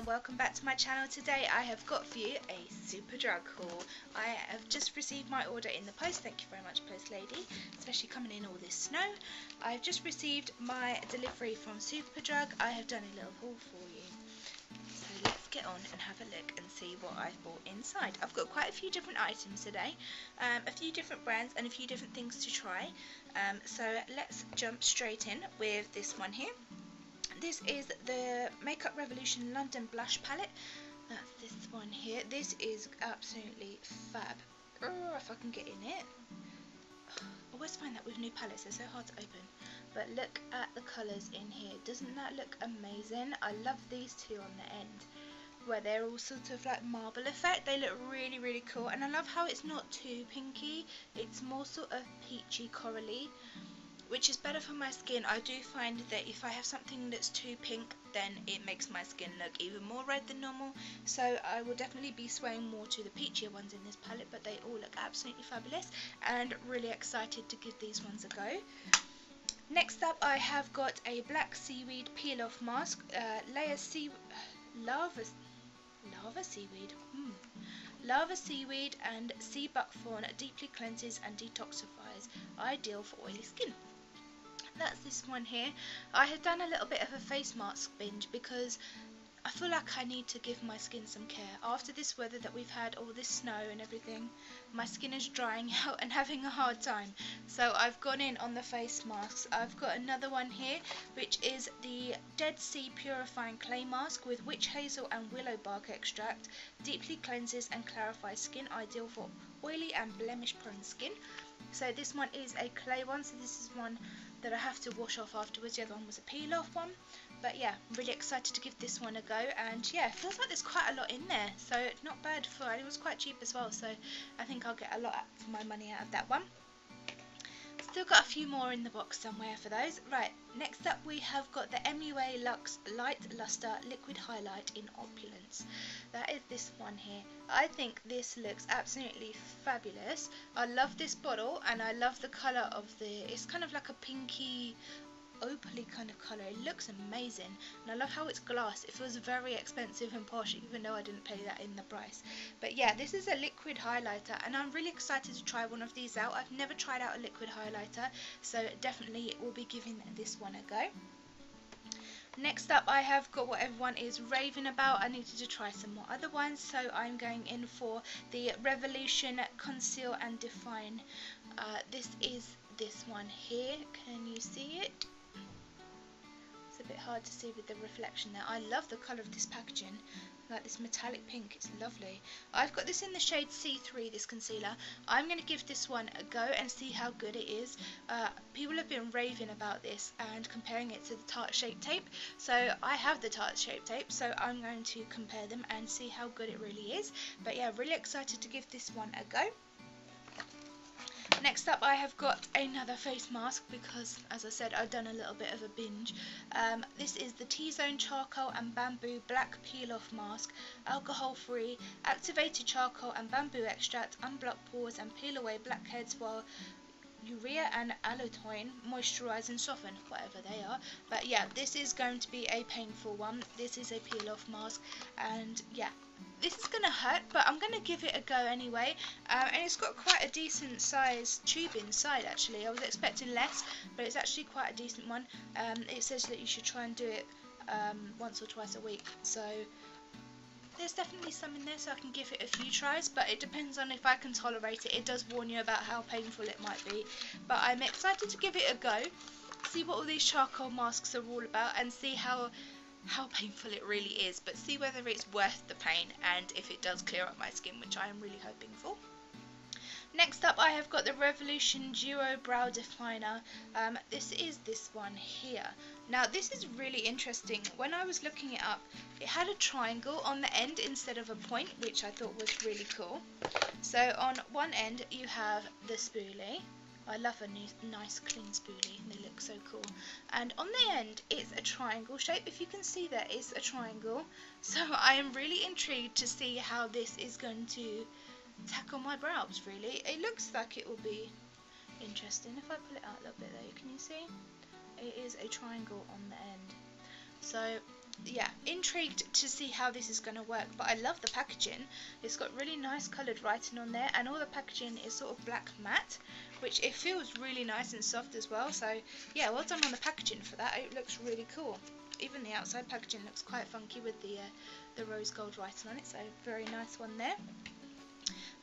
welcome back to my channel. Today I have got for you a Superdrug haul. I have just received my order in the post. Thank you very much, post lady, especially coming in all this snow. I've just received my delivery from Superdrug. I have done a little haul for you. So let's get on and have a look and see what I've bought inside. I've got quite a few different items today, a few different brands and a few different things to try. So let's jump straight in with this one here. This is the Makeup Revolution London Blush Palette. That's this one here. This is absolutely fab. Oh, if I can get in it. I always find that with new palettes, they're so hard to open. But look at the colours in here. Doesn't that look amazing? I love these two on the end, where they're all sort of like marble effect. They look really, really cool. And I love how it's not too pinky. It's more sort of peachy corally, which is better for my skin. I do find that if I have something that's too pink, then it makes my skin look even more red than normal. So I will definitely be swaying more to the peachier ones in this palette, but they all look absolutely fabulous and really excited to give these ones a go. Next up, I have got a black seaweed peel off mask, lava seaweed and sea buckthorn, deeply cleanses and detoxifies, ideal for oily skin. That's this one here. I have done a little bit of a face mask binge because I feel like I need to give my skin some care. After this weather that we've had, all this snow and everything, my skin is drying out and having a hard time. So I've gone in on the face masks. I've got another one here, which is the Dead Sea Purifying Clay Mask with witch hazel and willow bark extract. Deeply cleanses and clarifies skin, ideal for oily and blemish prone skin. So this one is a clay one, so this is one that I have to wash off afterwards. The other one was a peel off one. But yeah, I'm really excited to give this one a go, and yeah, it feels like there's quite a lot in there, so not bad for it. Was quite cheap as well, so I think I'll get a lot for my money out of that one. Still got a few more in the box somewhere for those. Right, next up we have got the MUA Luxe Light Luster Liquid Highlight in Opulence. That is this one here. I think this looks absolutely fabulous. I love this bottle and I love the colour of it's kind of like a pinky opaly kind of colour. It looks amazing and I love how it's glass. It feels very expensive and posh, even though I didn't pay that in the price. But yeah, this is a liquid highlighter and I'm really excited to try one of these out. I've never tried out a liquid highlighter, so definitely will be giving this one a go. Next up, I have got what everyone is raving about. I needed to try some more other ones, so I'm going in for the Revolution Conceal and Define. This is this one here. Can you see it? A bit hard to see with the reflection there. I love the colour of this packaging, like this metallic pink. It's lovely. I've got this in the shade C3, this concealer. I'm going to give this one a go and see how good it is. People have been raving about this and comparing it to the Tarte Shape Tape, so I have the Tarte Shape Tape, so I'm going to compare them and see how good it really is. But yeah, really excited to give this one a go. Next up, I have got another face mask because, as I said, I've done a little bit of a binge. This is the T-Zone Charcoal and Bamboo Black Peel Off Mask, alcohol free, activated charcoal and bamboo extract, unblock pores and peel away blackheads while urea and allantoin moisturise and soften, whatever they are. But yeah, this is going to be a painful one. This is a peel off mask, and yeah, this is going to hurt, but I'm going to give it a go anyway. And it's got quite a decent size tube inside actually. I was expecting less, but it's actually quite a decent one. It says that you should try and do it once or twice a week, so there's definitely some in there, so I can give it a few tries, but it depends on if I can tolerate it. It does warn you about how painful it might be, but I'm excited to give it a go, see what all these charcoal masks are all about, and see how painful it really is, but see whether it's worth the pain and if it does clear up my skin, which I am really hoping for. Next up, I have got the Revolution Duo Brow Definer. This is this one here. Now, this is really interesting. When I was looking it up, it had a triangle on the end instead of a point, which I thought was really cool. So on one end, you have the spoolie. I love a nice clean spoolie. They look so cool. And on the end, it's a triangle shape. If you can see there, it's a triangle. So I am really intrigued to see how this is going to tackle my brows, really. It looks like it will be interesting. If I pull it out a little bit there, can you see? It is a triangle on the end. So yeah, intrigued to see how this is going to work, but I love the packaging. It's got really nice coloured writing on there, and all the packaging is sort of black matte, which it feels really nice and soft as well. So yeah, well done on the packaging for that. It looks really cool. Even the outside packaging looks quite funky with the rose gold writing on it, so very nice one there.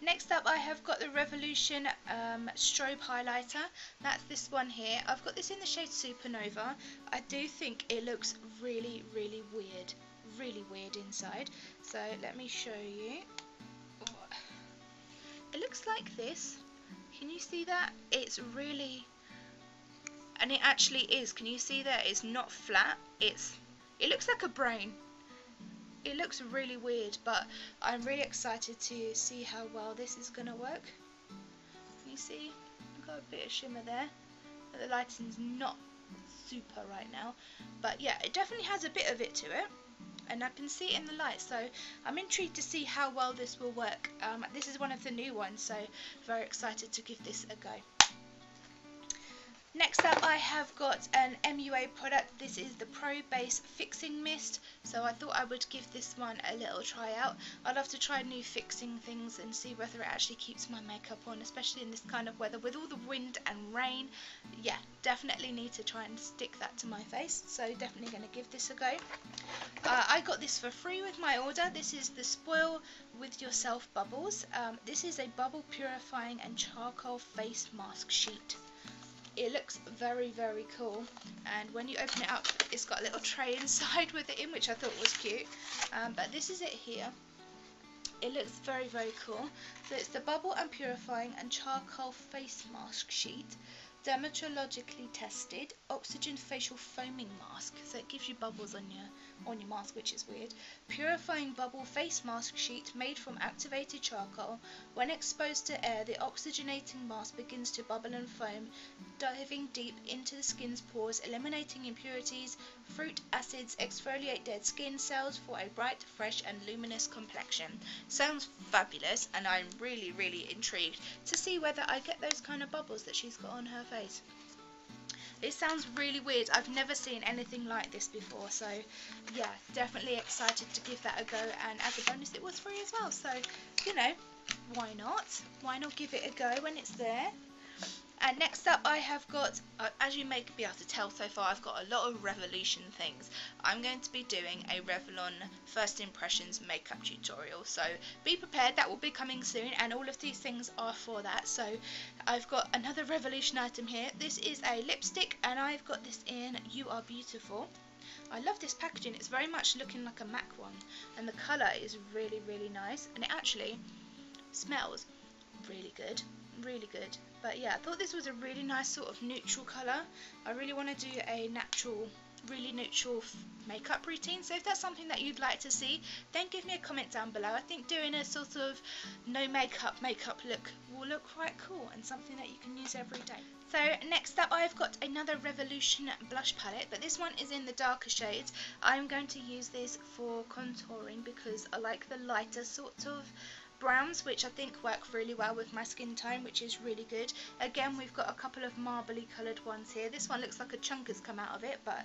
Next up, I have got the Revolution strobe highlighter. That's this one here. I've got this in the shade Supernova. I do think it looks really, really weird inside. So let me show you. It looks like this. Can you see that? It's really, and it actually is. Can you see that? It's not flat. It looks like a brain. It looks really weird, but I'm really excited to see how well this is going to work. Can you see? I've got a bit of shimmer there. But the lighting's not super right now. But yeah, it definitely has a bit of it to it. And I can see it in the light, so I'm intrigued to see how well this will work. This is one of the new ones, so very excited to give this a go. Next up, I have got an MUA product. This is the Pro Base Fixing Mist, so I thought I would give this one a little try out. I love to try new fixing things and see whether it actually keeps my makeup on, especially in this kind of weather with all the wind and rain. Yeah, definitely need to try and stick that to my face, so definitely going to give this a go. I got this for free with my order. This is the Spoil With Yourself Bubbles. This is a bubble purifying and charcoal face mask sheet. It looks very, very cool, and when you open it up, it's got a little tray inside with it in, which I thought was cute. But this is it here. It looks very, very cool. So it's the bubble and purifying and charcoal face mask sheet, dermatologically tested oxygen facial foaming mask. So it gives you bubbles on your mask, which is weird. Purifying bubble face mask sheet made from activated charcoal. When exposed to air, the oxygenating mask begins to bubble and foam, diving deep into the skin's pores, eliminating impurities, fruit acids, exfoliate dead skin cells for a bright, fresh and luminous complexion. Sounds fabulous, and I'm really, really intrigued to see whether I get those kind of bubbles that she's got on her face. It sounds really weird. I've never seen anything like this before, so yeah, definitely excited to give that a go, and as a bonus it was free as well, so you know, why not? Why not give it a go when it's there? And next up, I have got, as you may be able to tell so far, I've got a lot of Revolution things. I'm going to be doing a Revlon First Impressions makeup tutorial, so be prepared, that will be coming soon, and all of these things are for that. So I've got another Revolution item here. This is a lipstick, and I've got this in You Are Beautiful. I love this packaging. It's very much looking like a MAC one, and the colour is really, really nice, and it actually smells really good. Really good. But yeah, I thought this was a really nice sort of neutral colour. I really want to do a natural, really neutral makeup routine, so if that's something that you'd like to see, then give me a comment down below. I think doing a sort of no makeup look will look quite cool, and something that you can use every day. So next up, I've got another Revolution blush palette, but this one is in the darker shades. I'm going to use this for contouring because I like the lighter sort of browns, which I think work really well with my skin tone, which is really good. Again, we've got a couple of marbly coloured ones here. This one looks like a chunk has come out of it, but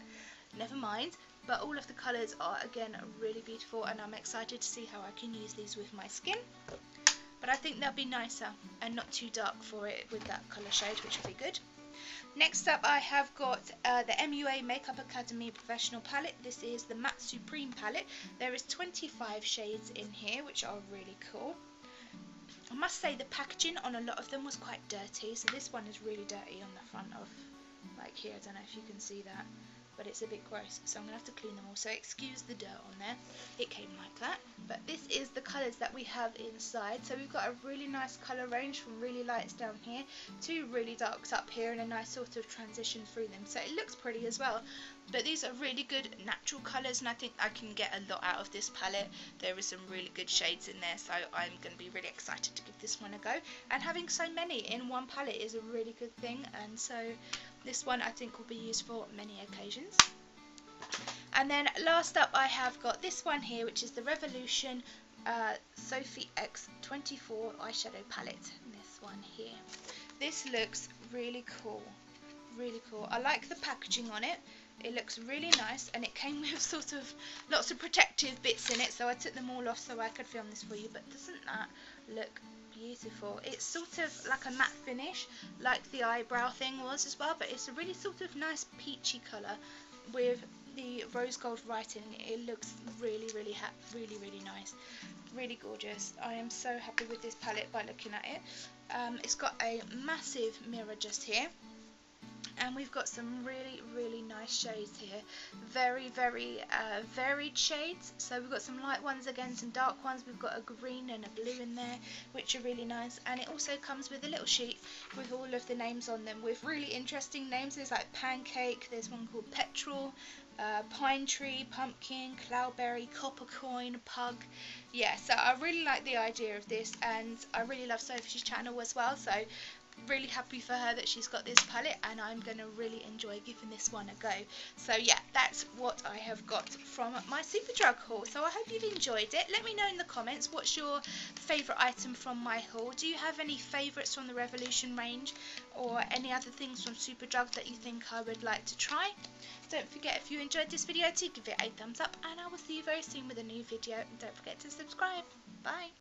never mind. But all of the colours are, again, really beautiful, and I'm excited to see how I can use these with my skin. But I think they'll be nicer and not too dark for it with that colour shade, which will be good. Next up, I have got the MUA Makeup Academy Professional Palette. This is the Matte Supreme palette. There is 25 shades in here, which are really cool. I must say the packaging on a lot of them was quite dirty, so this one is really dirty on the front of, like here, I don't know if you can see that, but it's a bit gross, so I'm going to have to clean them all, so excuse the dirt on there. It came like that. But this is the colours that we have inside. So we've got a really nice colour range from really lights down here to really darks up here, and a nice sort of transition through them, so it looks pretty as well. But these are really good natural colours, and I think I can get a lot out of this palette. There is some really good shades in there, so I'm going to be really excited to give this one a go. And having so many in one palette is a really good thing, and so this one I think will be used for many occasions. And then last up, I have got this one here, which is the Revolution Sophie X 24 eyeshadow palette. This one here. This looks really cool. Really cool. I like the packaging on it. It looks really nice, and it came with sort of lots of protective bits in it, so I took them all off so I could film this for you. But doesn't that look beautiful? It's sort of like a matte finish, like the eyebrow thing was as well, but it's a really sort of nice peachy colour with the rose gold writing. It looks really really nice, really gorgeous. I am so happy with this palette by looking at it. It's got a massive mirror just here, and we've got some really nice shades here, very varied shades. So we've got some light ones, again some dark ones, we've got a green and a blue in there, which are really nice. And it also comes with a little sheet with all of the names on them, with really interesting names. There's like Pancake, there's one called Petrol, Pine Tree, Pumpkin, Cloudberry, Copper Coin, Pug. Yeah, so I really like the idea of this, and I really love Sophie's channel as well, so really happy for her that she's got this palette, and I'm going to really enjoy giving this one a go. So yeah, that's what I have got from my Superdrug haul. So I hope you've enjoyed it. Let me know in the comments what's your favourite item from my haul. Do you have any favourites from the Revolution range, or any other things from Superdrug that you think I would like to try? Don't forget, if you enjoyed this video, to give it a thumbs up, and I will see you very soon with a new video. And don't forget to subscribe. Bye.